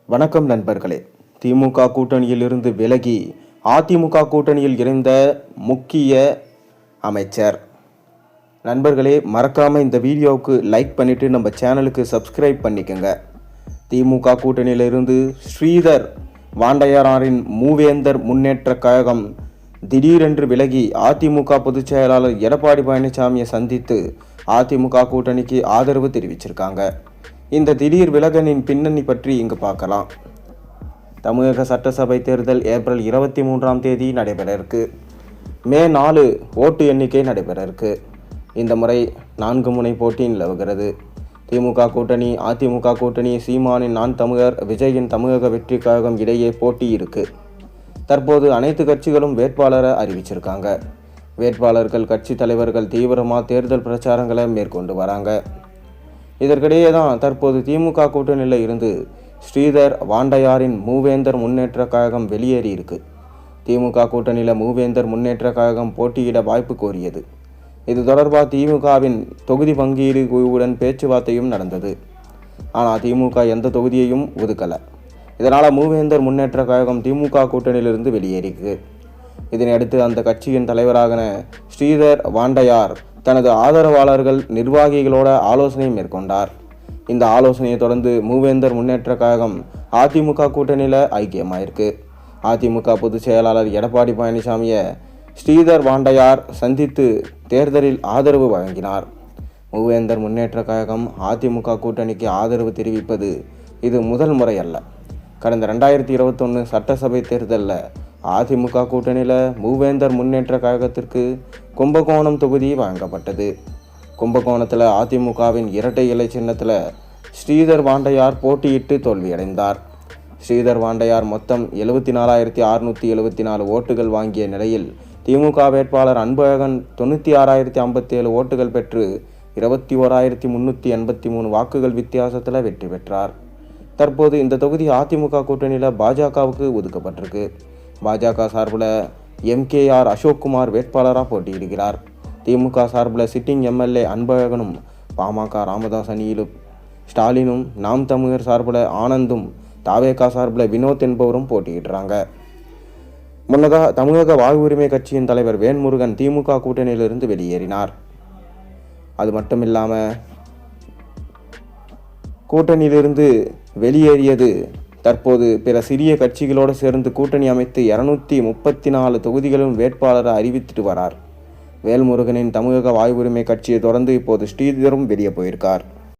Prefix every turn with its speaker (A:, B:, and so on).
A: வணக்கம் நண்பர்களே. திமுக கூட்டணியில் இருந்து விலகி அதிமுக கூட்டணியில் இணைந்த முக்கிய அமைச்சர். நண்பர்களே, மறக்காம இந்த வீடியோவுக்கு லைக் பண்ணிட்டு நம்ம சேனலுக்கு சப்ஸ்கிரைப் பண்ணிக்கோங்க. திமுக கூட்டணியில் இருந்து ஸ்ரீதர் வாண்டையாரின் மூவேந்தர் முன்னேற்ற கழகம் திடீரென்று விலகி அதிமுக பொதுச் செயலாளர் எடப்பாடி பழனிசாமியை சந்தித்து அதிமுக கூட்டணிக்கு ஆதரவு தெரிவிச்சிருக்காங்க. இந்த திடீர் விலகலின் பின்னணி பற்றி இங்கு பார்க்கலாம். தமிழக சட்டசபை தேர்தல் ஏப்ரல் 23ஆம் தேதி நடைபெற இருக்கு. மே 4 ஓட்டு எண்ணிக்கை நடைபெற இருக்கு. இந்த முறை 4 முனை போட்டி நிலவுகிறது. திமுக கூட்டணி, அதிமுக கூட்டணி, சீமானின் நான் தமிழர், விஜயின் தமிழக வெற்றி கழகம் இடையே போட்டி இருக்கு. தற்போது அனைத்து கட்சிகளும் வேட்பாளரை அறிவிச்சிருக்காங்க. வேட்பாளர்கள், கட்சி தலைவர்கள் தீவிரமாக தேர்தல் பிரச்சாரங்களை மேற்கொண்டு வராங்க. இதற்கிடையே தான் தற்போது திமுக கூட்டணியில் இருந்து ஸ்ரீதர் வாண்டையாரின் மூவேந்தர் முன்னேற்ற கழகம் வெளியேறி இருக்கு. திமுக கூட்டணியில் மூவேந்தர் முன்னேற்ற கழகம் போட்டியிட வாய்ப்பு கோரியது. இது தொடர்பாக திமுகவின் தொகுதி பங்கீடு குழுவுடன் பேச்சுவார்த்தையும் நடந்தது. ஆனால் திமுக எந்த தொகுதியையும் ஒதுக்கலை. இதனால் மூவேந்தர் முன்னேற்ற கழகம் திமுக கூட்டணியிலிருந்து வெளியேறிக்கு. இதனையடுத்து அந்த கட்சியின் தலைவரான ஸ்ரீதர் வாண்டையார் தனது ஆதரவாளர்கள், நிர்வாகிகளோட ஆலோசனை மேற்கொண்டார். இந்த ஆலோசனையை தொடர்ந்து மூவேந்தர் முன்னேற்ற கழகம் அதிமுக கூட்டணியில் ஐக்கியமாயிருக்கு. அதிமுக பொதுச் செயலாளர் எடப்பாடி பழனிசாமியை ஸ்ரீதர் வாண்டையார் சந்தித்து தேர்தலில் ஆதரவு வழங்கினார். மூவேந்தர் முன்னேற்ற கழகம் அதிமுக கூட்டணிக்கு ஆதரவு தெரிவிப்பது இது முதல் முறை அல்ல. கடந்த 2021 சட்டசபை தேர்தலில் அதிமுக கூட்டணியில் மூவேந்தர் முன்னேற்ற கழகத்திற்கு கும்பகோணம் தொகுதி வழங்கப்பட்டது. கும்பகோணத்தில் அதிமுகவின் இரட்டை இலை சின்னத்தில் ஸ்ரீதர் வாண்டையார் போட்டியிட்டு தோல்வியடைந்தார். ஸ்ரீதர் வாண்டையார் மொத்தம் 74,674 ஓட்டுகள் வாங்கிய நிலையில் திமுக வேட்பாளர் அன்பழகன் 96,057 ஓட்டுகள் பெற்று 21,383 வாக்குகள் வித்தியாசத்தில் வெற்றி பெற்றார். தற்போது இந்த தொகுதி அதிமுக கூட்டணியில் பாஜகவுக்கு ஒதுக்கப்பட்டிருக்கு. பாஜக சார்பில் MKR அசோக்குமார் வேட்பாளராக போட்டியிடுகிறார். திமுக சார்பில் சிட்டிங் MLA அன்பழகனும், பாமக ராமதாஸ் அணியிலும் ஸ்டாலினும், நாம் தமிழர் சார்பில் ஆனந்தும், தாவேகா சார்பில் வினோத் என்பவரும் போட்டியிடுறாங்க. முன்னதாக தமிழக வாழ்வுரிமை கட்சியின் தலைவர் வேல்முருகன் திமுக கூட்டணியிலிருந்து வெளியேறினார். அது மட்டும் இல்லாமல் கூட்டணியிலிருந்து வெளியேறியது தற்போது பிற சிறிய கட்சிகளோடு சேர்ந்து கூட்டணி அமைத்து 234 தொகுதிகளும் வேட்பாளரை அறிவித்துட்டு வரார். வேல்முருகனின் தமிழக வாழ்வுரிமை கட்சியை தொடர்ந்து இப்போது ஸ்ரீதரும் வெளியே போயிருக்கார்.